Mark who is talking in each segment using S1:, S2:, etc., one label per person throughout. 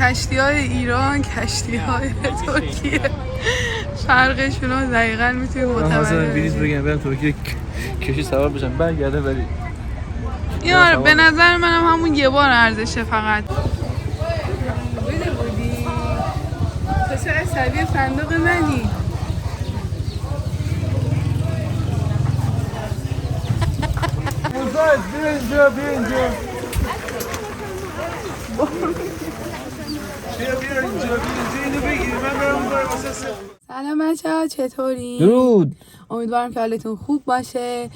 S1: کشتی‌های ایران، کشتی‌های ترکیه، فرقشون رو دقیقاً میتونی متوجه
S2: بریز بگم برم ترکیه کشتی سوار بشم برگردم ولی
S1: یار به نظر منم همون یه بار ارزشه فقط. بده بودی تو چقدر شبیه صندوق منی.
S2: بیا اینجا اینو بگیری من برم اون بار واسه
S1: سلام بچه‌ها چطورین؟
S2: درود.
S1: امیدوارم که حالتون خوب باشه.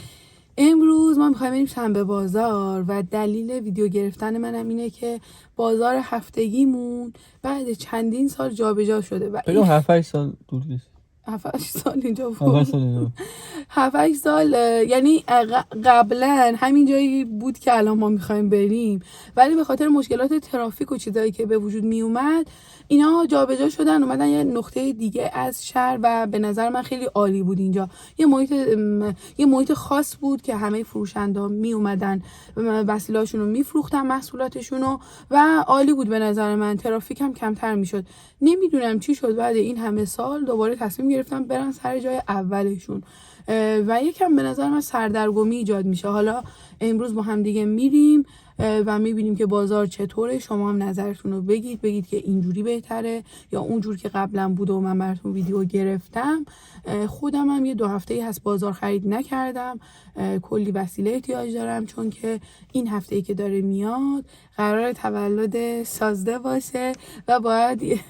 S1: امروز ما میخوایم بریم شنبه بازار و دلیل ویدیو گرفتن منم اینه که بازار هفتگیمون بعد چندین سال جابجا شده و
S2: بگم 7 سال دور نیست.
S1: 7 سال اینجا بود.
S2: 7 سال
S1: 7 سال یعنی قبلا همین جایی بود که الان ما میخوایم بریم، ولی به خاطر مشکلات ترافیک و چیزایی که به وجود می اومد اینا جابجا شدن اومدن یه نقطه دیگه از شهر و به نظر من خیلی عالی بود. اینجا یه محیط خاص بود که همه فروشنده می اومدن وسایلاشون رو میفروختن محصولاتشون رو و عالی بود به نظر من. ترافیک هم کمتر میشد. نمیدونم چی شد بعد این همه سال دوباره تصمیم گرفتم برن سر جای اولشون و یکم به نظر من سردرگمی ایجاد میشه. حالا امروز با هم دیگه میریم و میبینیم که بازار چطوره. شما هم نظرتون رو بگید که اینجوری بهتره یا اونجور که قبلا بود و من براتون ویدیو گرفتم. خودم هم یه 2 هفته‌ای هست بازار خرید نکردم، کلی وسیله احتیاج دارم چون که این هفته‌ای که داره میاد قرار تولد سازده باشه و باید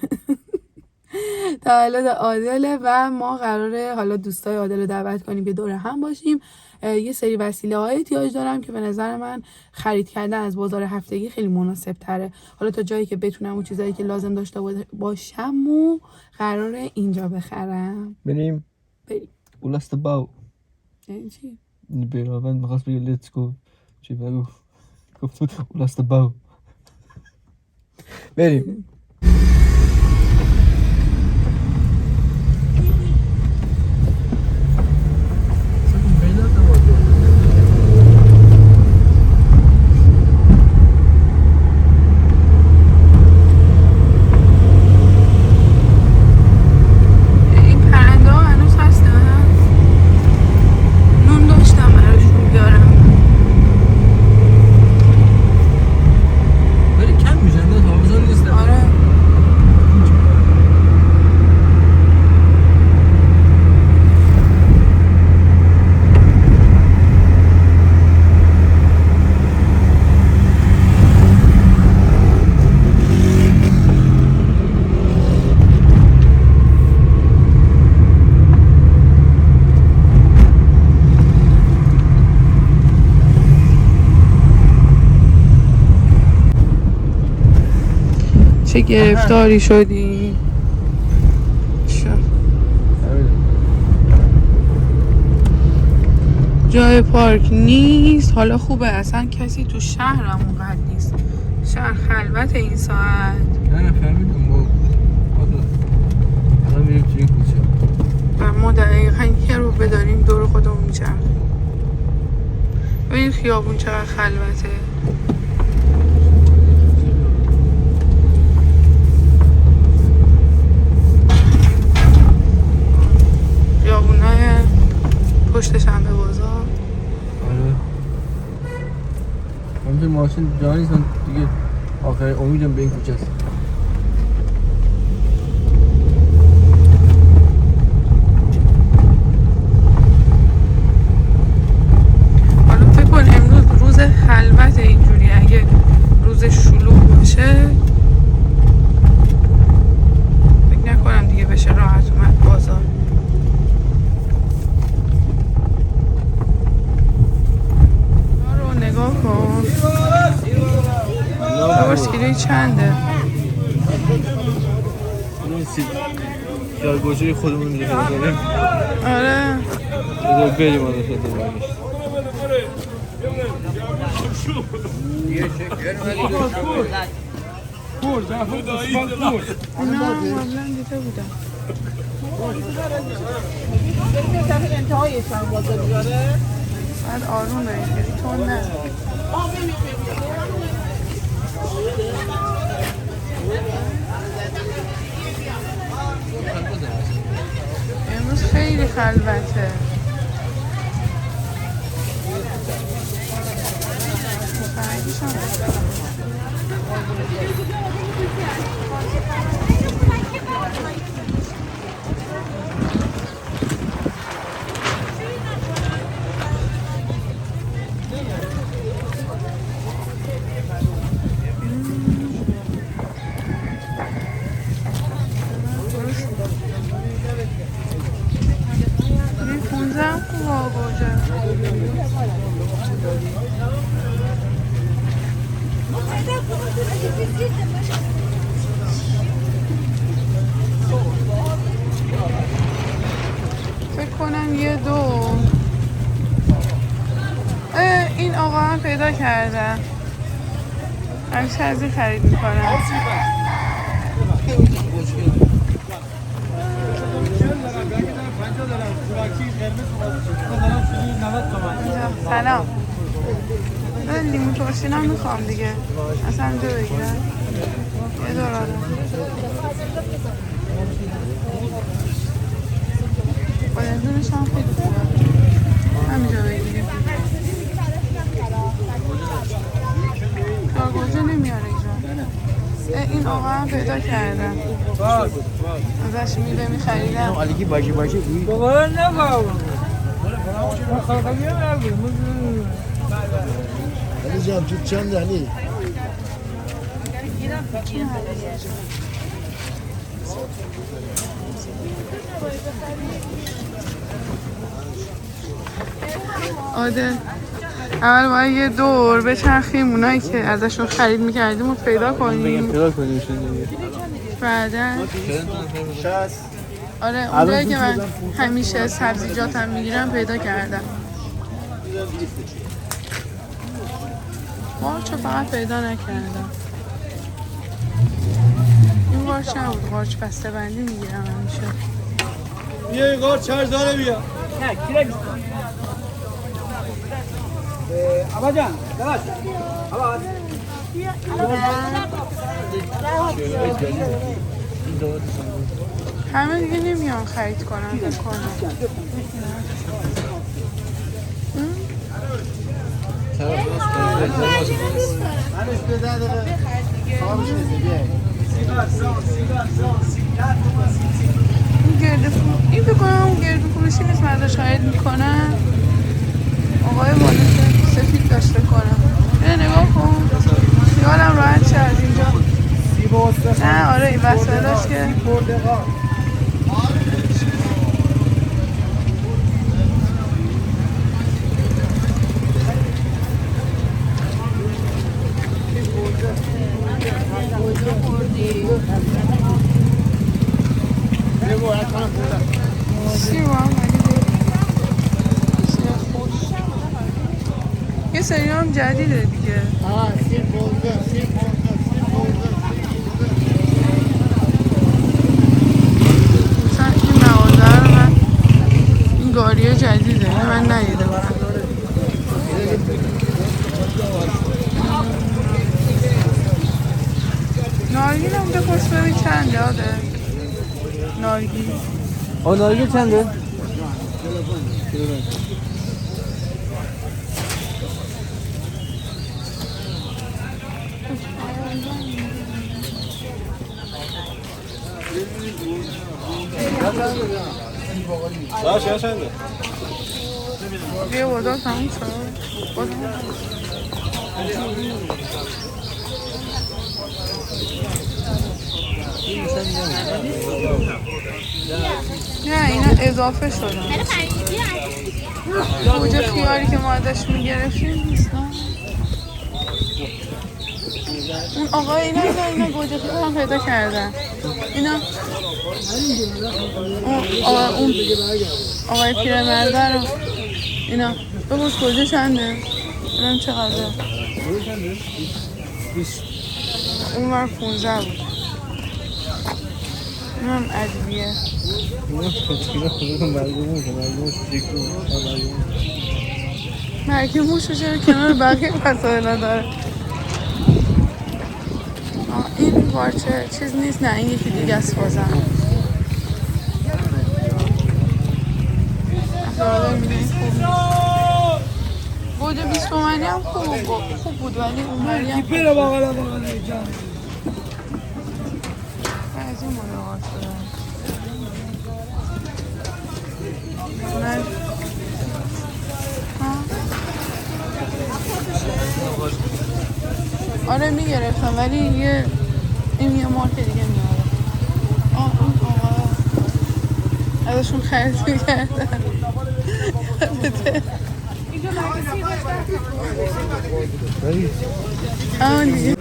S1: تولد عادله و ما قراره حالا دوستای عادل رو دعوت کنیم که دور هم باشیم. یه سری وسیله های احتیاج دارم که به نظر من خرید کردن از بازار هفتگی خیلی مناسب تره. حالا تا جایی که بتونم اون چیزایی که لازم داشته باشم و قراره اینجا بخرم.
S2: بریم اولاست باو
S1: یعنی چی؟
S2: بیراون میخواست بگه لیتس گو چی بگو گفت اولاست باو بریم.
S1: چه گرفتاری شدی؟ جای پارک نیست. حالا خوبه اصلا کسی تو شهرم اونقدر نیست. شهر خلوت این ساعت.
S2: نه فهمیدم ما الان میریم توی این کوچه
S1: و ما دقیقا یه رو بداریم دور خودمون میچرخیم. ببین خیابون چقدر خلوته. خیابونه پشت شنبه بازار.
S2: آره همینجا ماشین جا نیستن دیگه. آخر امیدم به این کوچه است.
S1: حالا فکر کن امروز روز خلوت اینجوری، اگه روز شلوغ باشه فکر نکنم دیگه بشه راحت اومد بازار. نگاه کن لباس کیلویی چنده؟
S2: یا گوشه خودمون میگه بریم.
S1: آره
S2: بذار بریم آره شده برگشت پور زفر دسمان پور
S1: نه قبلا دیده بودم.
S3: بریم انتهایش هم بازار بیاره.
S1: بعد آروم بریم تون نه. خلوته. فکر کنم یه دو این آقا هم پیدا کردم. همیشه از این خرید میکنم. سلام. لیمو ترشین هم میخوام دیگه. اصلا اینجا بگیرم. یه دورانه. بایدونش هم خیلی خوبه. همینجا بگیریم. کارگوزه نمیاره اینجا. این آقا هم پیدا کردم. ازش میوه میخریدم.
S2: علیکی باشه
S4: بابا نباید
S5: علی جان تو چند علی؟
S1: عادل اول باید یه دور بچرخیم اونایی که ازشون خرید میکردیم و پیدا کنیم. بعدا آره اونجایی که من همیشه سبزیجاتم میگیرم پیدا کردم. قارچو فقط پیدا نکردم. این قارچ نبود، قارچ بسته بندی میگیرم همیشه.
S4: بیا یه قارچ چرز داره بیا. نه کیره بیست عبا جان دواز عبا
S1: همه دیگه نمیان خرید کنم فکر کنم. این بکنم گرد فروشی نیست من ازش خرید میکنم. آقای بالا سفید داشته کنم. نگاه کن خیالم راحت شه از اینجا. نه آره این وسایلاش که یه سری هم جدیده دیگه. مثلا این مغازه رو من این گاریه جدیده من ندیده بودم. نارگیل هم بپرس ببین چنده آده نارگیل.
S2: نارگیل چنده؟
S4: باشه چنده؟
S1: یه بازار تموم شد. نه اینا اضافه شدن. گوجه خیاری که ما ازش میگرفتیم نیست. اون آقای اینا گوجه خیار هم پیدا کردن. اینا اون آقای پیرمرده رو اینا بگوش گوجه چنده؟ اینم چقدره؟ اون بر 15 بود. اینم ادویه. مرگی موش رو چرا کنار بقیه وسایل داره. این قارچه چیز نیست. نه این یکی دیگه است بازم. برادر میگه این خوب نیست. گوجه 20 تومنی هم خوب بود ولی اونوری هم
S4: بره باقل باقل جان
S1: بعضی ملاقات شدن. من آره میگرفتم ولی این یه مارک دیگه میاره. اون آقا ازشون خرید میکردن. آن دیگه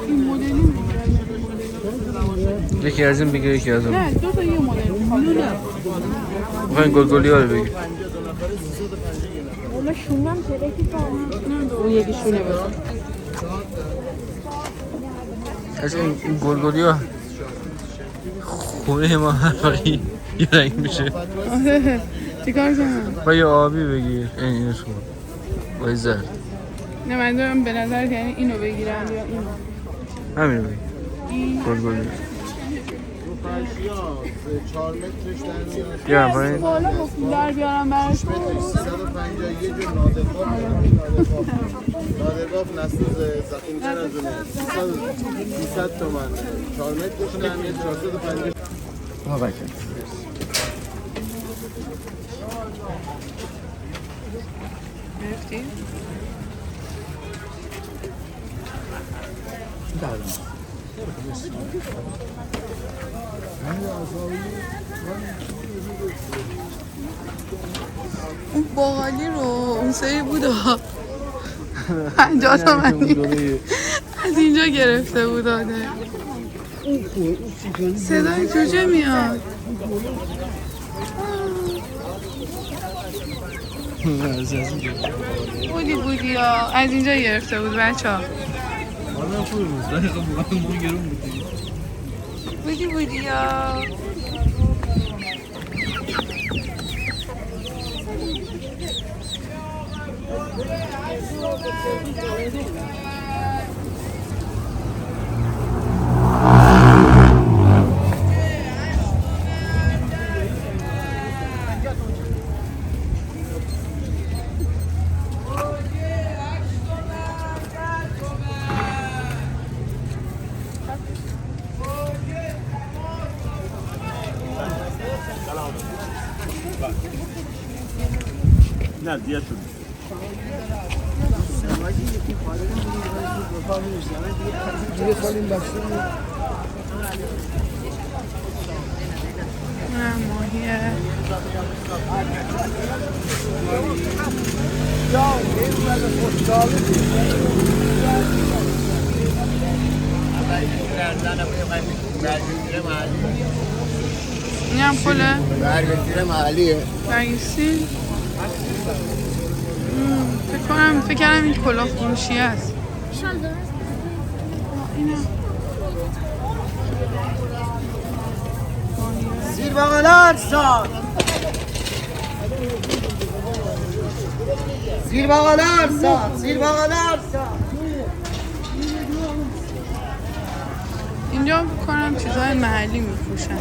S1: این مدلی میگیرن.
S2: یکی از این بگیر یکی از اون.
S1: نه دو تا یه مدل میگیرن.
S2: بخواین گلگلی ها رو بگیر.
S1: اون یکی شونه بزن.
S2: از این گلگلی ها خونه ما هر وقتی یه رنگ میشه.
S1: چیکار کنم؟
S2: با یه آبی بگیر اینش کن با یه زرد.
S1: نه من دارم به نظر یعنی اینو بگیرم یا اینو.
S2: همینو بگیر. گلگلی.
S5: 4 مترش در میاد.
S2: بیا پایین.
S1: بالا حکم در بیارم براتون.
S5: 350 یه جور نادرباف نسل زخیم تر از اونه 300 تومن 4 مترش در میاد 450.
S2: ها بکن.
S1: گرفتی؟ اون باقالی رو اون سری بود 50 تومنی از اینجا گرفته بود داده. صدای جوجه میاد. بودی ها از اینجا گرفته بود بچه ها. بودی ها.
S5: نه دیگه شد
S1: نه ماهیه. این هم پله؟
S5: برگزیر محلیه
S1: برگسیل؟ فکر کردم این کلاه فروشی است.
S4: زیر باقلار سال زیر باقلار سال زیر باقلار سال
S1: اینجا بکنم چیزهای محلی میفروشن.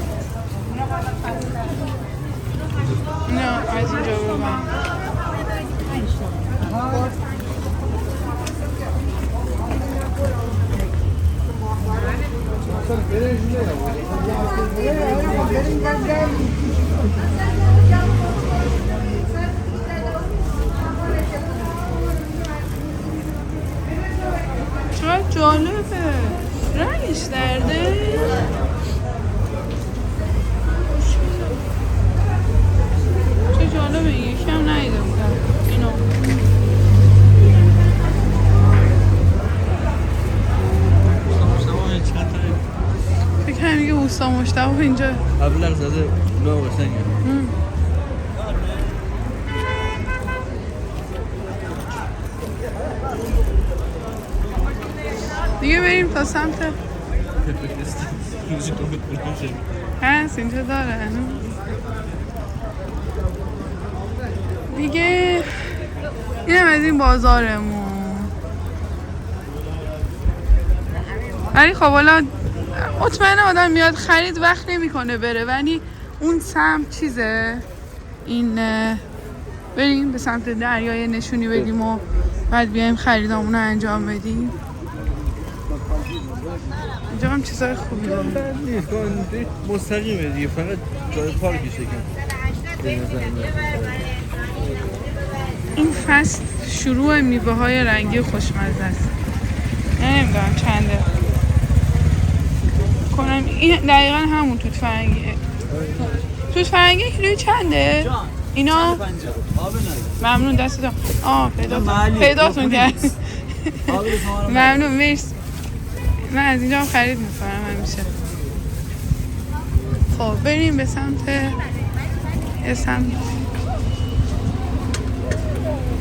S1: نه از اینجا ببرم. چقدر جالبه. رنگش درده. چه جالبه. یکی هم ندیده بودم اینو. فکر کنم میگه اوستا مشتبه اینجا
S2: قبل زده لو قشنگه.
S1: دیگه بریم تا سمت هست اینجا داره دیگه. اینم از این بازارمون. ولی خب حالا مطمئنه آدم میاد خرید وقت نمیکنه بره، ولی اون سمت چیزه این بریم به سمت دریای نشونی بدیم و بعد بیایم خریدامون رو انجام بدیم. اینجا هم چیزای خوبی داریم.
S2: نیست مستقیمه دیگه، فقط جای پارکشه که
S1: این فصل شروع میوه های رنگی خوشمزه است. نمیدونم چنده کنم. این دقیقا همون توت فرنگیه. توت فرنگی کیلویی چنده؟ اینا ممنون دستتون. پیداتون کرد. ممنون مرسی. من از اینجا هم خرید میکنم همیشه. خب بریم به سمت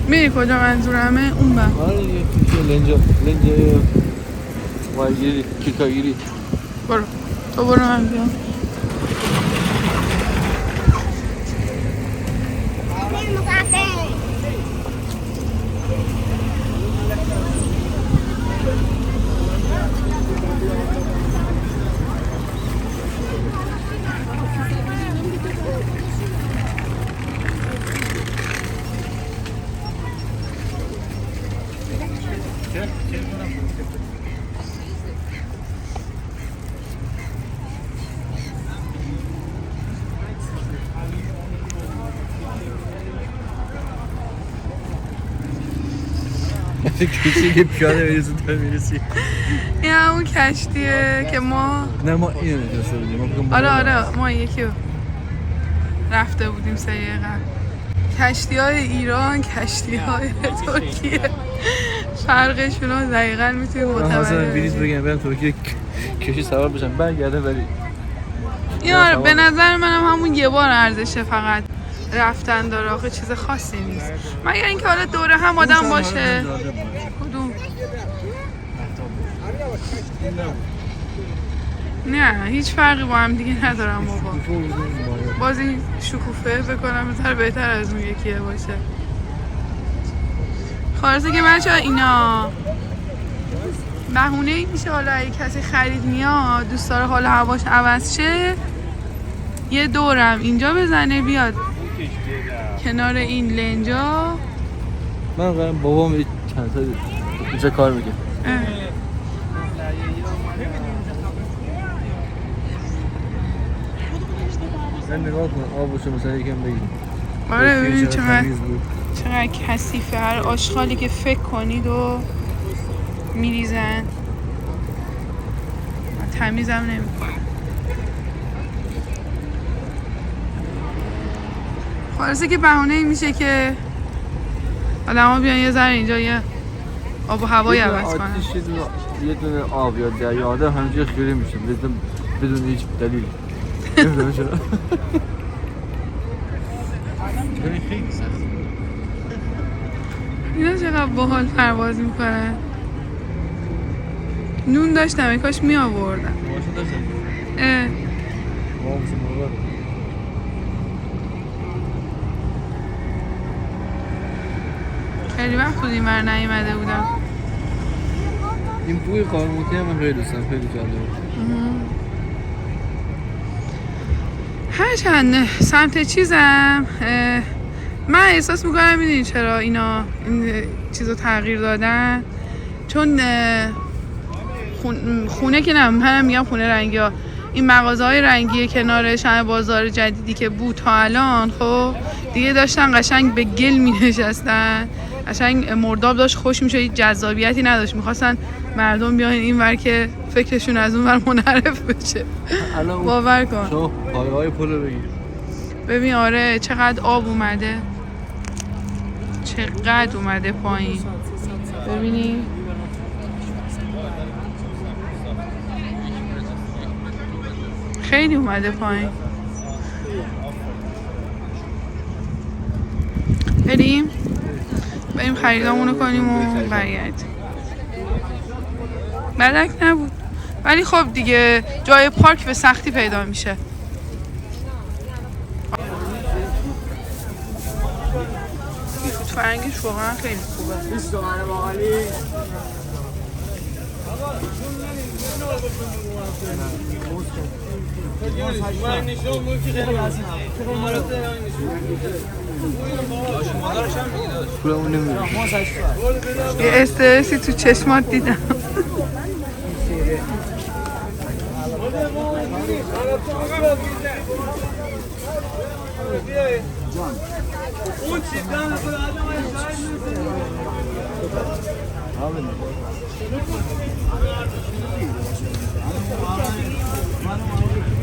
S1: میری کجا منظورمه؟ اون با
S2: آره دیگه لنج وایگیری کیکاگیری.
S1: برو تو برو من بیام.
S2: کسی که پیاده میرسی تا میرسی.
S1: این همون کشتیه که ما
S2: نه اینو نشسته بودیم.
S1: آره ما یکی رفته بودیم سریع قبل. کشتی های ایران، کشتی های ترکیه فرقشون رو دقیقا میتونیم متوجه
S2: بریز بگم برم ترکیه کشتی سوار بشم برگردم. ولی
S1: یار به نظر منم همون یه بار ارزشه فقط رفتن داره. آخه چیز خاصی نیست مگر اینکه حالا دوره هم آدم باشه. کدوم؟ نه هیچ فرقی با هم دیگه ندارم بابا. باز این شکوفه بکنم بهتر بهتر از اون یکیه باشه. خلاصه که بچه‌ها اینا بهونه ای میشه حالا اگه کسی خرید میاد دوست داره حالا هواش عوض شه یه دورم اینجا بزنه بیاد کنار این لنجا.
S2: من قرارم بابام چند تا اینجا کار میکنه. من نگاه کن آبشو مثلا یکم بگیم.
S1: آره ببینید چقدر کثیفه. هر آشغالی که فکر کنید و میریزن. تمیزم نمیکنه. خلاصه که بهونه این میشه که آدما بیان یه ذره اینجا یه آب و هوایی عوض کنن.
S2: یه دونه آب یا دریا آدم همینجوری خیره میشه بدون هیچ دلیل. نمیدونم چرا. خیلی سخت.
S1: اینا چقدر باحال پرواز میکنن. نون داشتم کاش می آوردم.
S2: ماشین داشتم.
S1: خیلی وقت بود این ور نیومده بودم.
S2: این بوی قارموطی هم من خیلی دوستم. خیلی جالبه.
S1: هرچند سمت چیزم من احساس میکنم میدونی چرا اینا این چیزو تغییر دادن. چون خونه که نه منم میگم خونه رنگی ها این مغازه های رنگی کنار شهر بازار جدیدی که بود تا الان خب دیگه داشتن قشنگ به گل می نشستن. قشنگ مرداب داشت خوش میشه. هیچ جذابیتی نداشت. میخواستن مردم بیان این ور که فکرشون از اون ور منحرف بشه. باور کن
S2: شو پایه‌های پل رو بگیر.
S1: ببین آره چقدر آب اومده. چقدر اومده پایین. ببینی خیلی اومده پایین. بریم خریدامونو کنیم و برگردیم. بدک نبود ولی خب دیگه جای پارک به سختی پیدا میشه. توت فرنگیش واقعا خیلی خوبه.
S5: 20 تومن باقالی.
S2: پولمون نمیره.
S1: یه استرسی تو چشمات دیدم.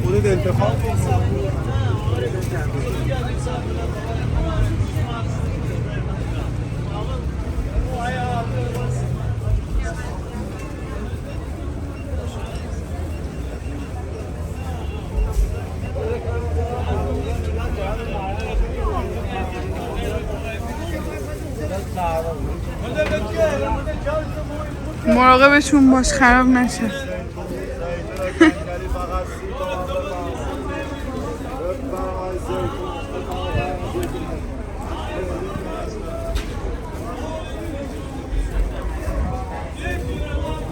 S5: مورد انتخاب
S1: مراقبشون باش خراب نشه.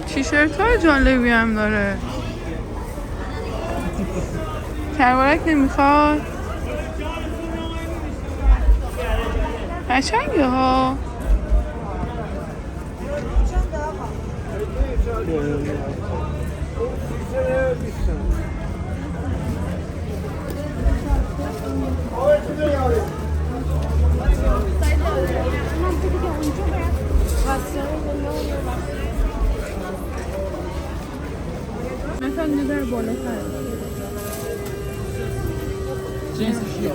S1: تیشرت های جالبی هم داره. کربارک نمیخواد؟ قشنگه ها. مثلا نظر بالاتر
S4: جنس چیه؟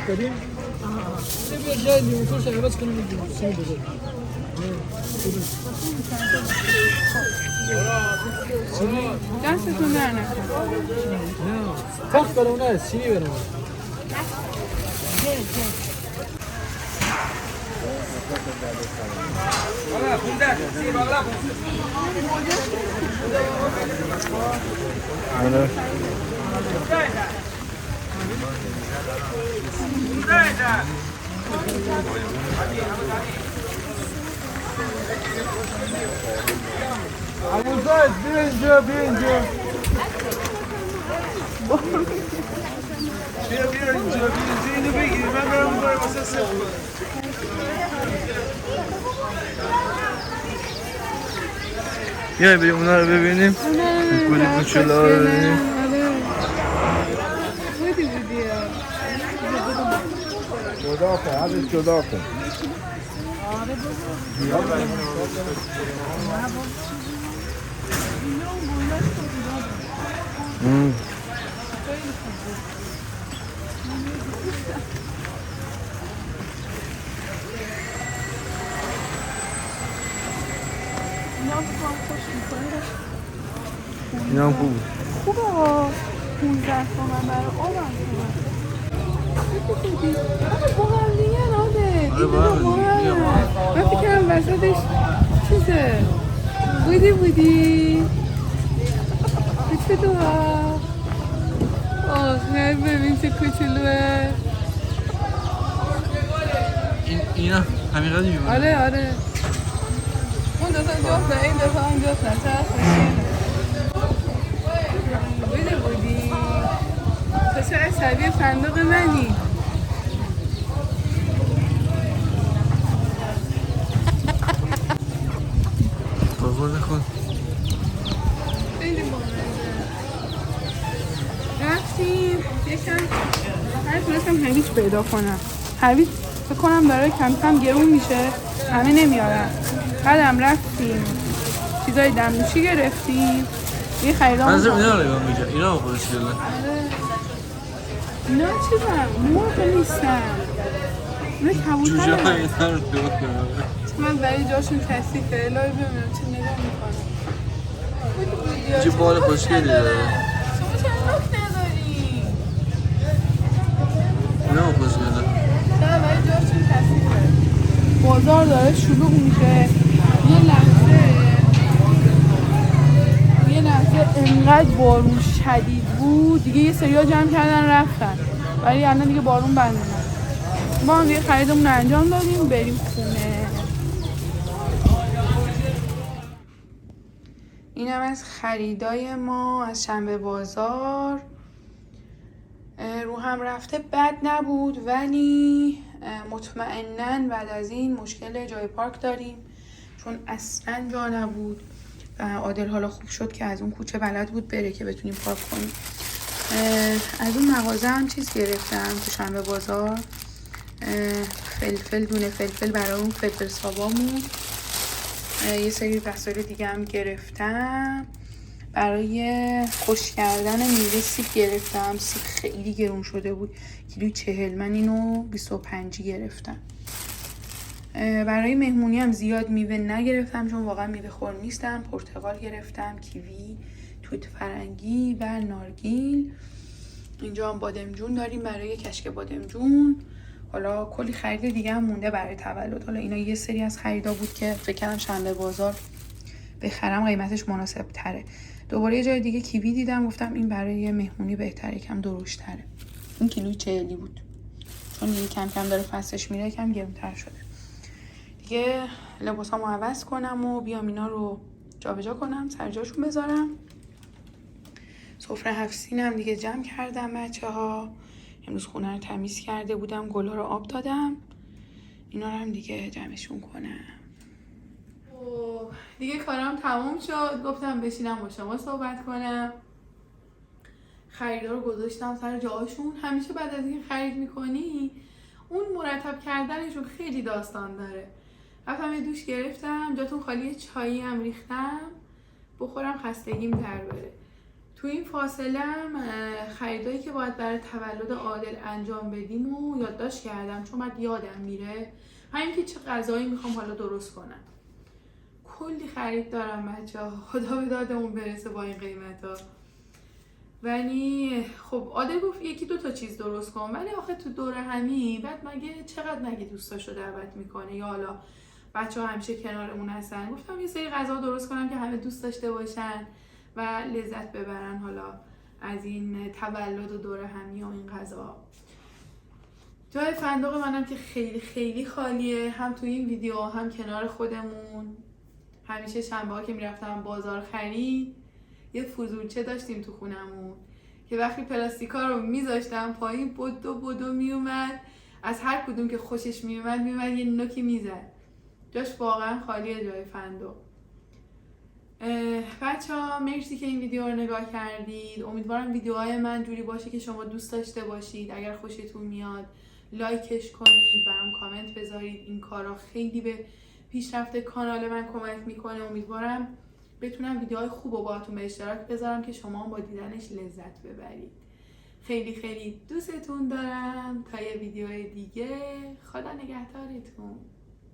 S4: داریم؟ بیا جای لیموتور عوض کنیم سیمی بزرگ.
S1: دستتون در نکن.
S4: نه تخت برای اونه سیمی برای اونه.
S2: Abuzad bia اینجا بیا اینجا اینو بگیری من برم اون باره واسه سفت یه بریم اونا رو ببینیم گولی کوچولا رو ببینیم
S5: جدا کن ازش جدا کن
S2: این هم خوب
S1: خوبه ها 15 تومن برای آبم بغلیه ناده من فکرم وسطش چیزه بودی سوها آخه ببین چه کوچولوه.
S2: اینا همین قدر میمونه.
S1: آره اون دوتا جفته این دوتا هم جفته چه بوده بودی تو چه عصبی فندق منی.
S2: بابا نخون
S1: خیلی بامزه رفتیم یکم تونستم هویج پیدا کنم. هویج فکر کنم داره کم کم گرون میشه همه نمیارن. بعدم رفتیم چیزای دمنوشی گرفتیم یه خریدام.
S2: منظور اینا رو نگاه میگه اینا رو خودش گله.
S1: اینا چیزم مرغ نیستن اینا
S2: جوجه
S1: کبوتر.
S2: های اینا رو درست کنم.
S1: من برای جاشون کثیفه الهی ببینم چه نگاه میکنم.
S2: چه بال خوشگلی داره.
S1: شما چرا نک نداری؟
S2: اینا هم خوشگله.
S1: نه برای جاشون کثیفه. بازار داره شلوغ میشه. یه لحظه انقدر بارون شدید بود دیگه یه سریا جمع کردن رفتن ولی الان دیگه بارون بند اومد. ما هم دیگه خریدمون رو انجام دادیم بریم خونه. اینم از خریدای ما از شنبه بازار. رو هم رفته بد نبود ولی مطمئناً بعد از این مشکل جای پارک داریم چون اصلا جا نبود و عادل حالا خوب شد که از اون کوچه بلد بود بره که بتونیم پارک کنیم. از اون مغازه هم چیز گرفتم تو شنبه بازار فلفل دونه فلفل برای اون فلفل سابامون. یه سری وسایل دیگه هم گرفتم برای خشک کردن میوه. سیب گرفتم. سیب خیلی گرون شده بود کیلو 40 من اینو 25 گرفتم. برای مهمونی هم زیاد میوه نگرفتم چون واقعا میوه خور نیستم. پرتقال گرفتم کیوی توت فرنگی و نارگیل. اینجا هم بادمجون داریم برای کشک بادمجون. حالا کلی خرید دیگه هم مونده برای تولد. حالا اینا یه سری از خریدا بود که فکر کردم شنبه بازار بخرم قیمتش مناسب تره. دوباره یه جای دیگه کیوی دیدم گفتم این برای مهمونی بهتره یکم درشت تره. این کیلوی 40 بود چون دیگه کم کم داره فصلش میره یکم گرونتر شده. دیگه لباسامو عوض کنم و بیام اینا رو جابجا کنم سر جاشون بذارم. سفره 7 سینم دیگه جمع کردم بچه‌ها. امروز خونه رو تمیز کرده بودم گلا رو آب دادم. اینا رو هم دیگه جمعشون کنم. دیگه کارم تموم شد گفتم بشینم با شما صحبت کنم. خریدا رو گذاشتم سر جاشون. همیشه بعد از این خرید میکنی اون مرتب کردنشون خیلی داستان داره. رفتم یه دوش گرفتم جاتون خالی چایی هم ریختم بخورم خستگیم در بره. تو این فاصله هم خریدایی که باید برای تولد عادل انجام بدیم و یادداشت کردم چون بعد یادم میره. همین که چه غذایی میخوام حالا درست کنم. کلی خرید دارم بچه‌ها خدا به دادمون برسه با این قیمتا. ولی خب عادل گفت یکی دو تا چیز درست کن ولی آخه تو دوره همی بعد مگه چقدر مگه دوستاشو دعوت میکنه یا حالا بچه‌ها همیشه کنارمون هستن. گفتم یه سری غذا درست کنم که همه دوست داشته باشن و لذت ببرن حالا از این تولد و دوره همی و این غذا. جای فندق منم که خیلی خیلی خالیه هم تو این ویدیو هم کنار خودمون. همیشه شنبه ها که میرفتم بازار خرید یه فضولچه داشتیم تو خونمون که وقتی پلاستیکا رو میذاشتم پایین بدو میومد از هر کدوم که خوشش میومد یه نوکی میزد. جاش واقعا خالیه جای فندق. بچه‌ها مرسی که این ویدیو رو نگاه کردید. امیدوارم ویدیوهای من جوری باشه که شما دوست داشته باشید. اگر خوشتون میاد لایکش کنید برام کامنت بذارید. این کارا خیلی به پیشرفت کانال من کمک میکنه. امیدوارم بتونم ویدیوهای خوب رو باهاتون به اشتراک بذارم که شما با دیدنش لذت ببرید. خیلی خیلی دوستتون دارم. تا یه ویدیو دیگه خدا نگهدارتون.